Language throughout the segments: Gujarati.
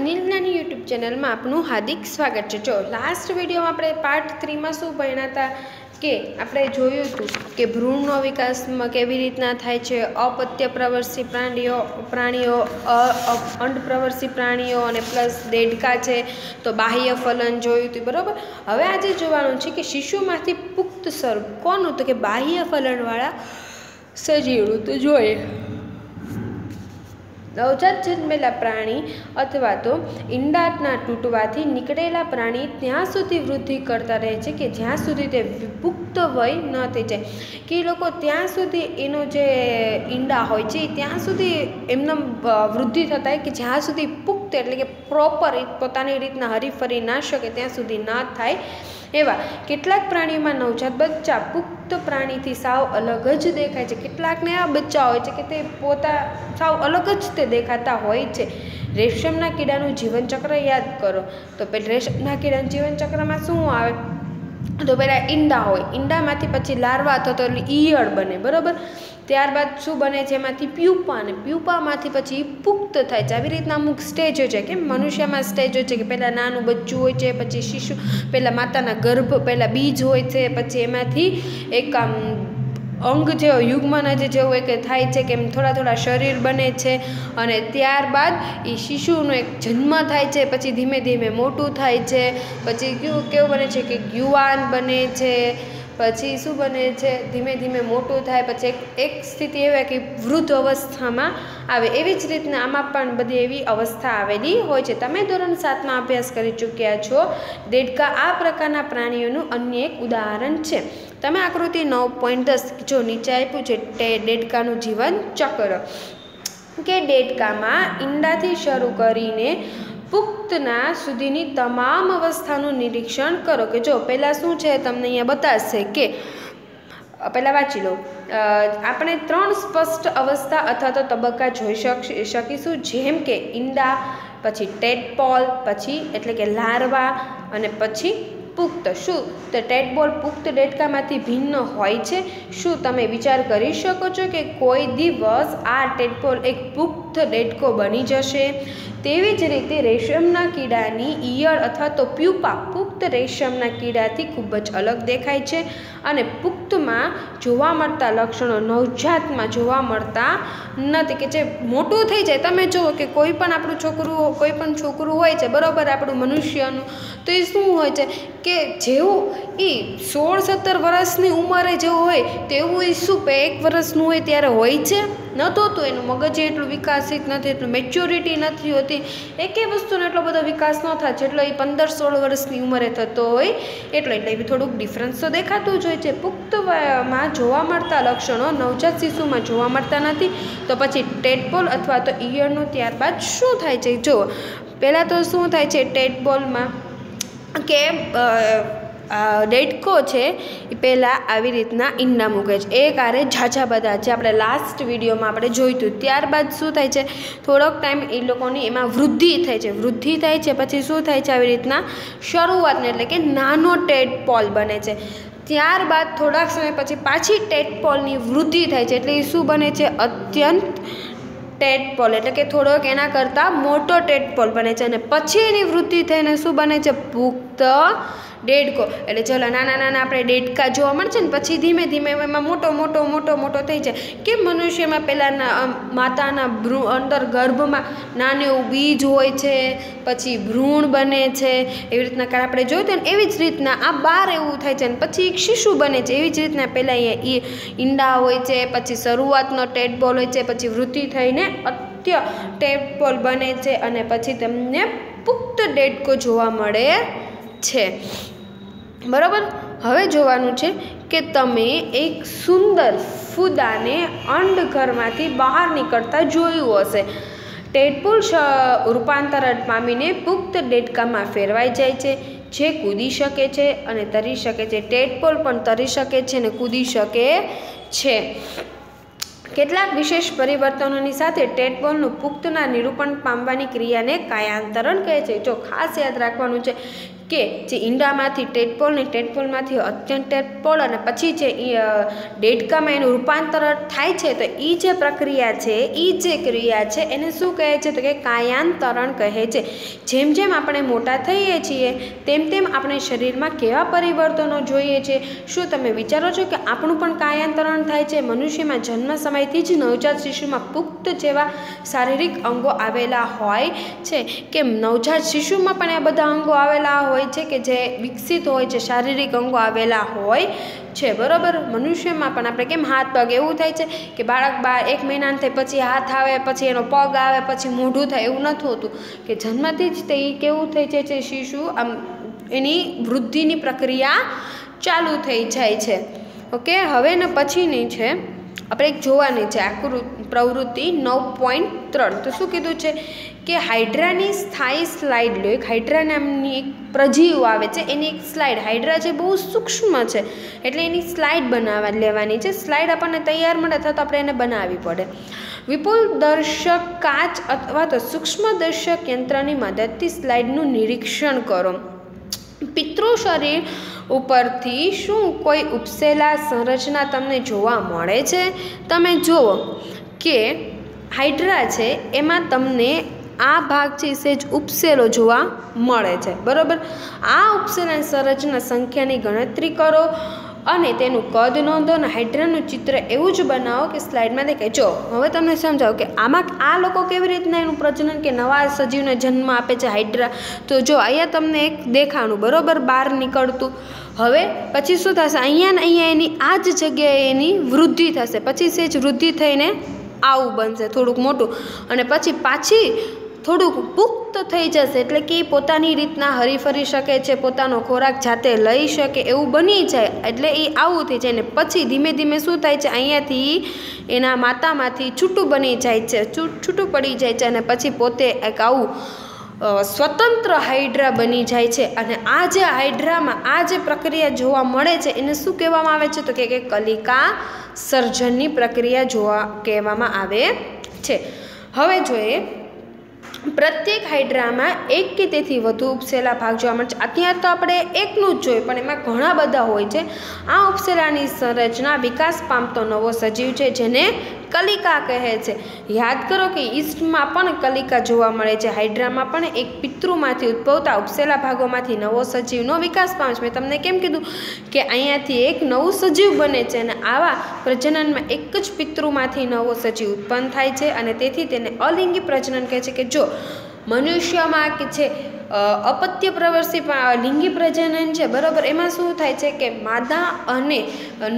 અનિલનાની યુટ્યુબ ચેનલમાં આપનું હાર્દિક સ્વાગત છે। જો લાસ્ટ વિડીયોમાં આપણે પાર્ટ 3માં શું ભણ્યા હતા કે આપણે જોયું હતું કે ભ્રૂણનો વિકાસમાં કેવી રીતના થાય છે, અપત્યપ્રવર્ષી પ્રાણીઓ અંડપ્રવર્ષી પ્રાણીઓ અને પ્લસ દેડકા છે, તો બાહ્ય ફલન જોયું હતું, બરાબર। હવે આજે જોવાનું છે કે શિશુમાંથી પુખ્ત સ્વરૂપ કોનું, તો કે બાહ્ય ફલનવાળા સજીવનું। તો જોઈએ, નવજાત જન્મેલા પ્રાણી અથવા તો ઈંડાના તૂટવાથી નીકળેલા પ્રાણી ત્યાં સુધી વૃદ્ધિ કરતા રહે છે કે જ્યાં સુધી તે પુખ્ત વય ન થઈ જાય, કે એ લોકો ત્યાં સુધી એનો જે ઈંડા હોય છે ત્યાં સુધી એમનો વૃદ્ધિ થતા હોય કે જ્યાં સુધી પુખ્ત એટલે કે પ્રોપર પોતાની રીતના હરીફરી ના શકે ત્યાં સુધી ના થાય। એવા કેટલાક પ્રાણીઓમાં નવજાત બચ્ચા પુખ્ત પ્રાણીથી સાવ અલગ જ દેખાય છે। કેટલાકને એવા બચ્ચા હોય છે કે તે સાવ અલગ જ તે દેખાતા હોય છે। રેશમના કીડાનું જીવનચક્ર યાદ કરો તો પેલા રેશમના કીડાના જીવનચક્રમાં શું આવે, તો પહેલાં ઈંડા હોય, ઈંડામાંથી પછી લાર્વા અથવા તો ઈયળ બને, બરાબર। ત્યારબાદ શું બને છે, એમાંથી પ્યુપા, અને પ્યુપામાંથી પછી પુખ્ત થાય છે। આવી રીતના અમુક સ્ટેજો છે કે મનુષ્યમાં સ્ટેજો છે કે પહેલાં નાનું બચ્ચું હોય છે, પછી શિશુ પહેલાં માતાના ગર્ભ પહેલાં બીજ હોય છે, પછી એમાંથી એક આમ અંગ જેવો યુગ્મન જેવું એક થાય છે કે એમ થોડા થોડા શરીર બને છે, અને ત્યારબાદ એ શિશુનો એક જન્મ થાય છે, પછી ધીમે ધીમે મોટું થાય છે, પછી કેવું બને છે કે યુવાન બને છે, પછી શું બને છે ધીમે ધીમે મોટું થાય, પછી એક સ્થિતિ એવી કે વૃદ્ધ અવસ્થામાં આવે। એવી જ રીતના આમાં પણ બધી એવી અવસ્થા આવેલી હોય છે। તમે ધોરણ 7માં અભ્યાસ કરી ચૂક્યા છો। દેડકા આ પ્રકારના પ્રાણીઓનું અન્ય એક ઉદાહરણ છે। તમે આકૃતિ 9.10 જો નીચે આપ્યું છે તે દેડકાનું જીવન ચક્ર, કે દેડકામાં ઈંડાથી શરૂ કરીને પુખ્તના સુધીની તમામ અવસ્થાનું નિરીક્ષણ કરો। કે જો પહેલાં શું છે તમને અહીંયા બતાવશે કે પહેલાં વાંચી લો, આપણે 3 સ્પષ્ટ અવસ્થા અથવા તો તબક્કા જોઈ શકીશું, જેમ કે ઈંડા, પછી ટેડપોલ, પછી એટલે કે લાર્વા, અને પછી પુખ્ત। શું તો ટેડપોલ પુખ્ત દેડકામાંથી ભિન્ન હોય છે? શું તમે વિચાર કરી શકો છો કે કોઈ દિવસ આ ટેડપોલ એક પુખ્ત દેડકો બની જશે? તેવી જ રીતે રેશમના કીડાની ઈયળ અથવા તો પ્યુપા પુખ્ત રેશમના કીડાથી ખૂબ જ અલગ દેખાય છે, અને પુખ્તમાં જોવા મળતા લક્ષણો નવજાતમાં જોવા મળતા નથી, કે જે મોટું થઈ જાય। તમે જુઓ કે કોઈ પણ છોકરું હોય છે, બરાબર, આપણું મનુષ્યનું, તો એ શું હોય છે કે જેવું એ 16-17 વર્ષની ઉંમરે જેવું હોય તેવું એ શું 1 વર્ષનું હોય ત્યારે હોય છે નહોતું હોતું। એનું મગજ એટલું વિકાસિત નથી, એટલું મેચ્યોરિટી નથી હોતી, એકે વસ્તુનો એટલો બધો વિકાસ ન થાય જેટલો એ 15-16 વર્ષની ઉંમરે થતો હોય એટલો। એટલે થોડુંક ડિફરન્સ તો દેખાતું જ હોય છે। પુખ્તમાં જોવા મળતા લક્ષણો નવજાત શિશુમાં જોવા મળતા નથી, તો પછી ટેડપોલ અથવા તો ઈયળનું ત્યારબાદ શું થાય છે? જો પહેલાં તો શું થાય છે ટેડપોલમાં કે દેડકો છે એ પહેલાં આવી રીતના ઈંડા મૂકે છે, એક આરે ઝાઝા બધા છે, આપણે લાસ્ટ વિડીયોમાં આપણે જોયું હતું। ત્યારબાદ શું થાય છે, થોડોક ટાઈમ એ લોકોની એમાં વૃદ્ધિ થાય છે, પછી શું થાય છે આવી રીતના શરૂઆતને એટલે કે નાનો ટેડપોલ બને છે। ત્યારબાદ થોડાક સમય પછી પાછી ટેડપોલની વૃદ્ધિ થાય છે, એટલે એ શું બને છે, અત્યંત ટેડપોલ, એટલે કે થોડોક એના કરતાં મોટો ટેડપોલ બને છે, અને પછી એની વૃદ્ધિ થઈને શું બને છે, પુખ્ત દેડકો। એટલે ચલો નાના આપણે દેડકા જોવા મળશે ને પછી ધીમે ધીમે એમાં મોટો થઈ જાય, કે મનુષ્યમાં પહેલાં માતાના અંદર ગર્ભમાં નાનું એવું બીજ હોય છે, પછી ભ્રૂણ બને છે, એવી રીતના આપણે જોયું હતું ને, એવી જ રીતના આ બહાર એવું થાય છે, અને પછી એક શિશુ બને છે। એવી જ રીતના પહેલાં ઈંડા હોય છે, પછી શરૂઆતનો ટેડપોલ હોય છે, પછી વૃદ્ધિ થઈને અત્ય ટેડપોલ બને છે, અને પછી તમને પુખ્ત દેડકો જોવા મળે છે, બરાબર। હવે જોવાનું છે કે તમે એક સુંદર ફૂદાને અંડઘરમાંથી બહાર નીકળતા જોયું હશે। ટેડપોલ રૂપાંતરણ પામીને પુખ્ત દેડકામાં ફેરવાઈ જાય છે, જે કૂદી શકે છે અને તરી શકે છે। ટેડપોલ પણ તરી શકે છે અને કૂદી શકે છે। કેટલાક વિશેષ પરિવર્તનોની સાથે ટેડપોલનું પુખ્તના નિરૂપણ પામવાની ક્રિયાને કાયાંતરણ કહે છે। જો ખાસ યાદ રાખવાનું છે કે જે ઈંડામાંથી ટેડપોલ ને ટેડપોલમાંથી અત્યંત ટેડપોલ અને પછી જે દેડકામાં એનું રૂપાંતર થાય છે, તો એ જે પ્રક્રિયા છે, એ જે ક્રિયા છે એને શું કહે છે? તો કે કાયાંતરણ કહે છે. જેમ જેમ આપણે મોટા થઈએ છીએ તેમ તેમ આપણે શરીરમાં કેવા પરિવર્તનો જોઈએ છે? શું તમે વિચારો છો કે આપણું પણ કાયાંતરણ થાય છે? મનુષ્યમાં જન્મ સમયથી જ નવજાત શિશુમાં પુખ્ત જેવા શારીરિક અંગો આવેલા હોય છે, કે નવજાત શિશુમાં પણ આ બધા અંગો આવેલા હોય છે કે જે વિકસિત હોય છે, શારીરિક અંગો આવેલા હોય છે, બરાબર. મનુષ્યમાં પણ આપણે કેમ હાથ પગ એવું થાય છે કે બાળક 1 મહિનાનું થાય પછી હાથ આવે, પછી એનો પગ આવે, પછી મોઢું થાય, એવું નથી હોતું કે જન્મથી જ તે કેવું થઈ જાય છે, શિશુ આમ એની વૃદ્ધિની પ્રક્રિયા ચાલુ થઈ જાય છે. ઓકે, હવે ને પછીની છે આપણે એક જોવાની છે પ્રવૃત્તિ 9.3. તો શું કીધું છે કે હાઇડ્રાની સ્થાયી સ્લાઇડ લો. એક હાઇડ્રા નામની એક પ્રજીવ આવે છે, એની એક સ્લાઇડ. હાઇડ્રા જે બહુ સૂક્ષ્મ છે એટલે એની સ્લાઇડ લેવાની છે. સ્લાઇડ આપણને તૈયાર મળે તો આપણે એને બનાવવી પડે. વિપુલ દર્શક કાચ અથવા તો સૂક્ષ્મદર્શક યંત્રની મદદથી સ્લાઇડનું નિરીક્ષણ કરો. પિતૃ શરીર ઉપરથી શું કોઈ ઉપસેલા સંરચના તમને જોવા મળે છે? તમે જુઓ કે હાઇડ્રા છે એમાં તમને આ ભાગ છે સેજ ઉપસેલો જોવા મળે છે, બરાબર. આ ઉપસેલા સંરચના સંખ્યાની ગણતરી કરો અને તેનું કદ નોંધો અને હાઇડ્રાનું ચિત્ર એવું જ બનાવો કે સ્લાઇડમાં દેખાય. જો હવે તમને સમજાવો કે આમાં આ લોકો કેવી રીતના એનું પ્રજનન કે નવા સજીવને જન્મ આપે છે હાઇડ્રા. તો જો અહીંયા તમને એક દેખાણું બરાબર બહાર નીકળતું. હવે પછી શું થશે? અહીંયા ને અહીંયા એની આ જ જગ્યાએ એની વૃદ્ધિ થશે. પછી સેજ વૃદ્ધિ થઈને આવું બનશે થોડુંક મોટું, અને પછી પાછી થોડુંક પુખ્ત થઈ જશે, એટલે કે પોતાની રીતના હરીફરી શકે છે, પોતાનો ખોરાક જાતે લઈ શકે એવું બની જાય, એટલે એ આવું થઈ જાય. ને પછી ધીમે ધીમે શું થાય છે? અહીંયાથી એના માતામાંથી છૂટું બની જાય છે, છૂટું પડી જાય છે, અને પછી પોતે એક આવું સ્વતંત્ર હાઇડ્રા બની જાય છે. અને આ જે હાઇડ્રામાં આ જે પ્રક્રિયા જોવા મળે છે એને શું કહેવામાં આવે છે? તો કે કલિકા સર્જનની પ્રક્રિયા કહેવામાં આવે છે. હવે જોઈએ, પ્રત્યેક હાઇડ્રામાં એક કે તેથી વધુ ઉપસેલા ભાગ જોવા મળે છે. અત્યારે તો આપણે એકનું જ જોઈએ, પણ એમાં ઘણા બધા હોય છે. આ ઉપસેલાની સંરચના વિકાસ પામતો નવો સજીવ છે જેને કલિકા કહે છે. યાદ કરો કે ઈસ્ટમાં પણ કલિકા જોવા મળે છે. હાઇડ્રામાં પણ એક પિતૃમાંથી ઉદ્ભવતા ઉપસેલા ભાગોમાંથી નવો સજીવનો વિકાસ પામે છે. મેં તમને કેમ કીધું કે અહીંયાથી એક નવું સજીવ બને છે, અને આવા પ્રજનનમાં એક જ પિતૃમાંથી નવો સજીવ ઉત્પન્ન થાય છે, અને તેથી તેને અલિંગી પ્રજનન કહે છે. કે જો મનુષ્યમાં કે છે અપત્ય પ્રવર્તી લિંગી પ્રજનન છે, બરાબર. એમાં શું થાય છે કે માદા અને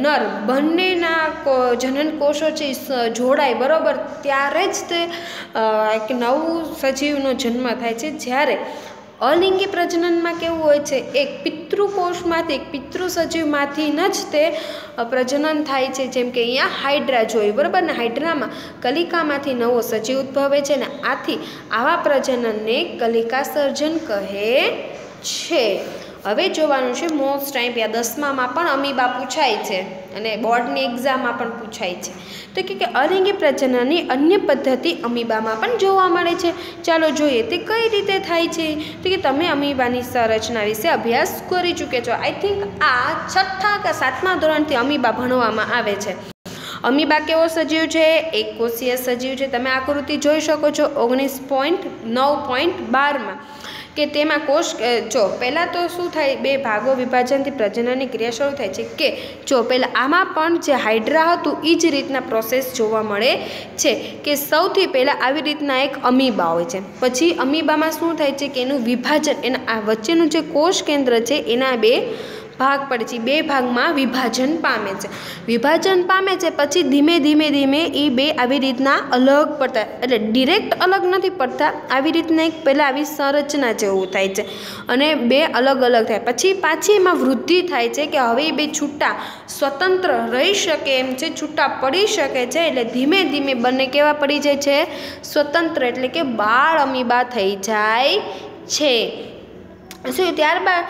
નર બંનેના જનન કોષો છે જોડાય, બરાબર, ત્યારે જ તે એક નવું સજીવનો જન્મ થાય છે. જ્યારે અલિંગી પ્રજનનમાં કેવું હોય છે? એક પિતૃકોષમાંથી એક પિતૃ સજીવમાંથી જ તે પ્રજનન થાય છે. જેમ કે અહીંયા હાઇડ્રા જોયું, બરાબર ને. હાઇડ્રામાં કલિકામાંથી નવો સજીવ ઉદ્ભવે છે, ને આથી આવા પ્રજનનને કલિકા સર્જન કહે છે. હવે જોવાનું છે મોસ્ટ ટાઈમ 10મામાં પણ અમીબા પૂછાય છે અને બોર્ડની એક્ઝામમાં પણ પૂછાય છે. તો કે અલિંગી પ્રજનનની અન્ય પદ્ધતિ અમીબામાં પણ જોવા મળે છે. ચાલો જોઈએ તે કઈ રીતે થાય છે. તો કે તમે અમીબાની સંરચના વિશે અભ્યાસ કરી ચૂક્યા છો. આઈ થિંક આ 6થા કે 7મા ધોરણથી અમીબા ભણવામાં આવે છે. અમીબા કેવો સજીવ છે? એક કોષીય સજીવ છે. તમે આકૃતિ જોઈ શકો છો 19.9.12માં કે તેમાં કોષ જો પહેલાં તો શું થાય? 2 ભાગો વિભાજનથી પ્રજનનની ક્રિયા શરૂ થાય છે. કે જો પહેલાં આમાં પણ જે હાઇડ્રા હતું એ જ રીતના પ્રોસેસ જોવા મળે છે. કે સૌથી પહેલાં આવી રીતના એક અમીબા હોય છે. પછી અમીબામાં શું થાય છે કે એનું વિભાજન, એના આ વચ્ચેનું જે કોષ કેન્દ્ર છે એના 2 ભાગ પડે છે. 2 ભાગમાં વિભાજન પામે છે. વિભાજન પામે છે પછી ધીમે ધીમે એ 2 આવી રીતના અલગ પડતા, એટલે ડિરેક્ટ અલગ નથી પડતા, આવી રીતના એક પહેલાં આવી સંરચના જેવું થાય છે, અને 2 અલગ અલગ થાય. પછી પાછી એમાં વૃદ્ધિ થાય છે કે હવે એ 2 છૂટા સ્વતંત્ર રહી શકે એમ છે, છૂટા પડી શકે છે. એટલે ધીમે ધીમે બંને કેવા પડી જાય છે? સ્વતંત્ર, એટલે કે બાળ અમીબા થઈ જાય છે. શું ત્યારબાદ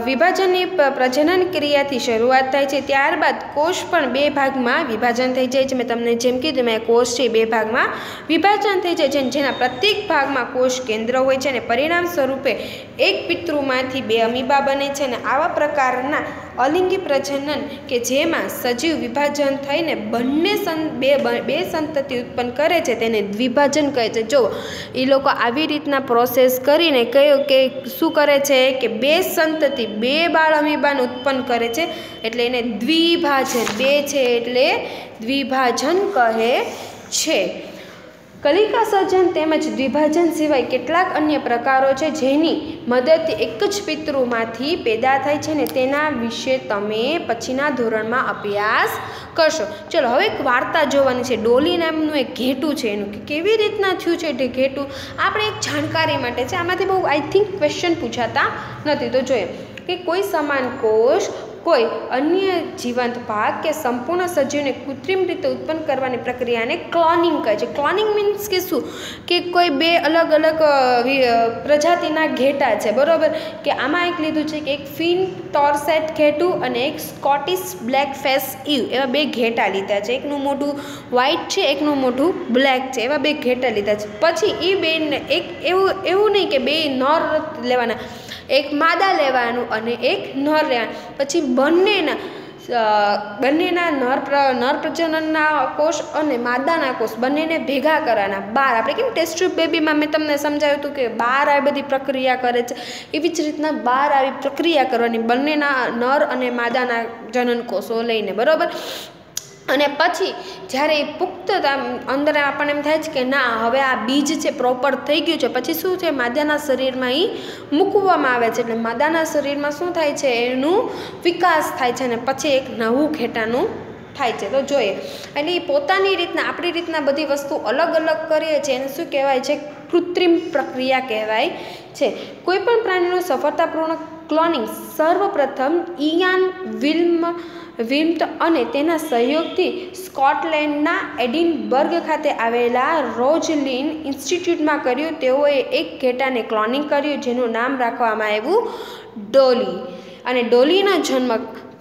વિભાજનની પ્રજનન ક્રિયાથી શરૂઆત થાય છે. ત્યારબાદ કોષ પણ બે ભાગમાં વિભાજન થઈ જાય છે. મેં તમને જેમ કીધું મેં કોષ છે બે ભાગમાં વિભાજન થઈ જાય છે, જેના પ્રત્યેક ભાગમાં કોષ કેન્દ્ર હોય છે અને પરિણામ સ્વરૂપે એક પિતૃમાંથી બે અમીબા બને છે. અને આવા પ્રકારના અલિંગી પ્રજનન કે જેમાં સજીવ વિભાજન થઈને બે સંતતિ ઉત્પન્ન કરે છે તેને દ્વિભાજન કહે છે. જો એ લોકો આવી રીતના પ્રોસેસ કરીને કયો કે શું કરે છે કે બે સંતતિ બે બાળ અમીબાને ઉત્પન્ન કરે છે, એટલે એને દ્વિભાજન, બે છે એટલે દ્વિભાજન કહે છે. કલિકા સર્જન તેમજ દ્વિભાજન સિવાય કેટલાક અન્ય પ્રકારો છે જેની મદદથી એક જ પિતૃમાંથી પેદા થાય છે ને તેના વિશે તમે પછીના ધોરણમાં અભ્યાસ કરશો. ચલો હવે એક વાર્તા જોવાની છે. ડોલી નામનું એક ઘેટું છે, એનું કે કેવી રીતના થયું છે તે ઘેટું આપણે એક જાણકારી માટે છે. આમાંથી બહુ આઈ થિંક ક્વેશ્ચન પૂછાતા નથી. તો જોઈએ કે કોઈ સમાન કોષ કોઈ અન્ય જીવંત ભાગ કે સંપૂર્ણ સજીવને કૃત્રિમ રીતે ઉત્પન્ન કરવાની પ્રક્રિયાને ક્લોનિંગ કહે છે. ક્લોનિંગ મીન્સ કે શું કે કોઈ બે અલગ અલગ પ્રજાતિના ઘેટા છે, બરાબર, કે આમાં એક લીધું છે કે એક ફિન ટોરસેટ ઘેટું અને એક સ્કોટિશ બ્લેક ફેસ ઈવ, એવા બે ઘેટા લીધા છે. એકનું મોઢું વ્હાઇટ છે, એકનું મોઢું બ્લેક છે, એવા બે ઘેટા લીધા છે. પછી એ બેને એક એવું નહીં કે બે નર લેવાના, એક માદા લેવાનું અને એક નર લેવાનું. પછી બંનેના નર પ્રજનનના કોષ અને માદાના કોષ બંનેને ભેગા કરવાના. 12 આપણે કેમ ટેસ્ટ ટ્યુબ બેબીમાં મેં તમને સમજાવ્યું હતું કે 12 આવી બધી પ્રક્રિયા કરે છે, એવી જ રીતના 12 આવી પ્રક્રિયા કરવાની બંનેના નર અને માદાના જનન કોષો લઈને, બરાબર. અને પછી જ્યારે એ પુખ્તતા અંદર આપણને એમ થાય છે કે ના હવે આ બીજ છે પ્રોપર થઈ ગયું છે, પછી શું છે માદાના શરીરમાં એ મૂકવામાં આવે છે. એટલે માદાના શરીરમાં શું થાય છે એનું વિકાસ થાય છે અને પછી એક નવું ઘેટાનું થાય છે. તો જોઈએ એટલે એ પોતાની રીતના આપણી રીતના બધી વસ્તુ અલગ અલગ કરીએ છીએ, એને શું કહેવાય છે? કૃત્રિમ પ્રક્રિયા કહેવાય છે. કોઈપણ પ્રાણીનું સફળતાપૂર્ણ ક્લોનિંગ સર્વપ્રથમ ઇયાન વિલ્મટ અને તેના સહયોગથી સ્કોટલેન્ડના એડિનબર્ગ ખાતે આવેલા રોઝલિન ઇન્સ્ટિટ્યૂટમાં કર્યું. તેઓએ એક ઘેટાને ક્લોનિંગ કર્યું જેનું નામ રાખવામાં આવ્યું ડોલી. અને ડોલીનો જન્મ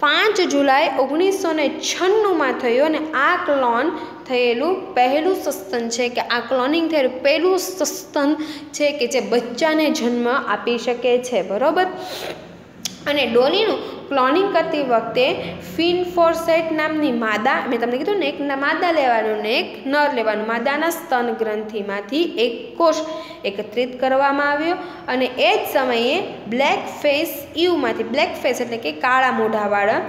5 જુલાઈ 1996માં થયો. અને આ ક્લોન થયેલું પહેલું સસ્તન છે કે આ ક્લોનિંગ થયેલું પહેલું સસ્તન છે કે જે બચ્ચાને જન્મ આપી શકે છે, બરાબર. અને ડોલીનું ક્લોનિંગ કરતી વખતે ફિનફોરસેટ નામની માદા, મેં તમને કીધું ને એક માદા લેવાનું ને એક નર લેવાનું, માદાના સ્તન ગ્રંથિમાંથી એક કોષ એકત્રિત કરવામાં આવ્યો. અને એ જ સમયે બ્લેક ફેસ ઈવમાંથી, બ્લેક ફેસ એટલે કે કાળા મોઢાવાળા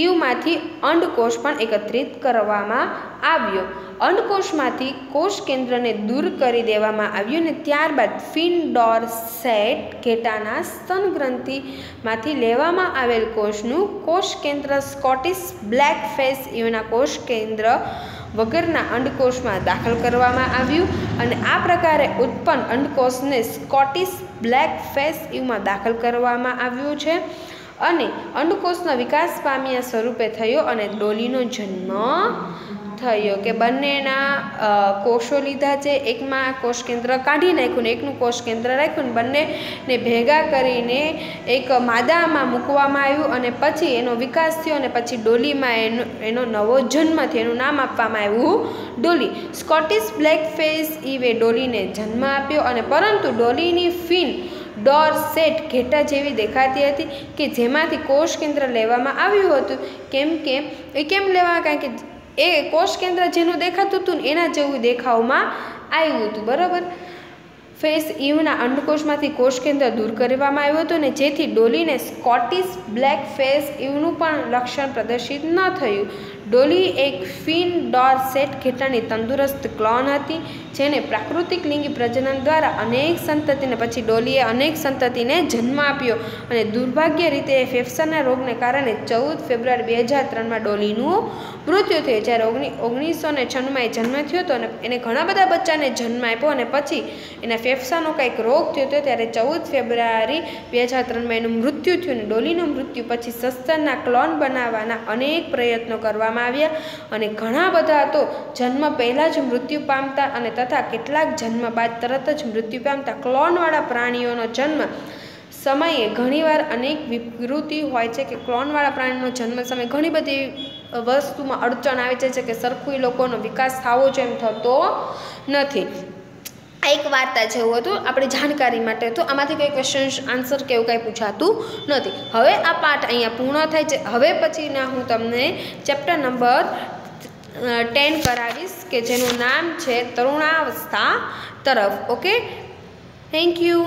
ઈવમાંથી અંડકોષ પણ એકત્રિત કરવામાં આવ્યો. અંડકોષમાંથી કોષ કેન્દ્રને દૂર કરી દેવામાં આવ્યું અને ત્યારબાદ ફિનડોરસેટ ઘેટાના સ્તન ગ્રંથિમાંથી લેવામાં આવેલ કોષનું કોષ કેન્દ્ર સ્કોટિશ બ્લેક ફેસ ઈવના કોષ કેન્દ્ર વગરના અંડકોષમાં દાખલ કરવામાં આવ્યું. અને આ પ્રકારે ઉત્પન્ન અંડકોષને સ્કોટિશ બ્લેક ફેસ ઈવમાં દાખલ કરવામાં આવ્યું છે અને અંડકોષનો વિકાસ પામ્યા સ્વરૂપે થયો અને ડોલીનો જન્મ થયો. કે બંનેના કોષો લીધા છે, એકમાં કોષ કેન્દ્ર કાઢી નાખ્યું ને એકનું કોષ કેન્દ્ર રાખ્યું ને બંનેને ભેગા કરીને એક માદામાં મૂકવામાં આવ્યું અને પછી એનો વિકાસ થયો અને પછી ડોલીમાં એનો નવો જન્મ થયો. એનું નામ આપવામાં આવ્યું ડોલી. સ્કોટિશ બ્લેક ફેસ ઈવે ડોલીને જન્મ આપ્યો અને પરંતુ ડોલીની ફિન ડોરસેટ ઘેટા જેવી દેખાતી હતી કે જેમાંથી કોષ કેન્દ્ર લેવામાં આવ્યું હતું. કેમ લેવા? કારણ કે એ કોષ કેન્દ્ર જેનું દેખાતું હતું ને એના જેવું દેખાવમાં આવ્યું હતું, બરાબર. ફેસ ઈવના અંડકોષમાંથી કોષ કેન્દ્ર દૂર કરવામાં આવ્યું હતું અને જેથી ડોલીને સ્કોટિશ બ્લેક ફેસ ઈવનું પણ લક્ષણ પ્રદર્શિત ન થયું. ડોલી એક ફિન ડોરસેટ ઘેટાની તંદુરસ્ત ક્લોન હતી જેને પ્રાકૃતિક લિંગી પ્રજનન દ્વારા અનેક સંતતિને પછી ડોલીએ અનેક સંતતિને જન્મ આપ્યો અને દુર્ભાગ્ય રીતે ફેફસાના રોગને કારણે 14 ફેબ્રુઆરી 2003માં ડોલીનું મૃત્યુ થયું. જ્યારે 1996માં એ જન્મ થયો હતો અને એને ઘણા બધા બચ્ચાને જન્મ આપ્યો અને પછી એના ફેફસાનો કંઈક રોગ થયો હતો ત્યારે 14 ફેબ્રુઆરી 2003માં એનું મૃત્યુ થયું. અને ડોલીનું મૃત્યુ પછી સસ્તનના ક્લોન બનાવવાના અનેક પ્રયત્નો કરવામાં કરવામાં આવ્યા અને ઘણા બધા તો જન્મ પહેલાં જ મૃત્યુ પામતા અને તથા કેટલાક જન્મ બાદ તરત જ મૃત્યુ પામતા ક્લોનવાળા પ્રાણીઓનો જન્મ સમયે ઘણીવાર અનેક વિકૃતિ હોય છે કે ક્લોનવાળા પ્રાણીનો જન્મ સમયે ઘણી બધી વસ્તુમાં અડચણ આવી જાય છે કે સરખું એ લોકોનો વિકાસ થવો જોઈએ એમ થતો નથી. આ એક વાર્તા જેવું હતું આપણી જાણકારી માટે. તો આમાંથી કંઈ ક્વેશ્ચન આન્સર કે એવું કાંઈ પૂછાતું નથી. હવે આ પાઠ અહીંયા પૂર્ણ થાય છે. હવે પછીના હું તમને ચેપ્ટર નંબર 10 કરાવીશ કે જેનું નામ છે તરુણાવસ્થા તરફ. Okay, thank you.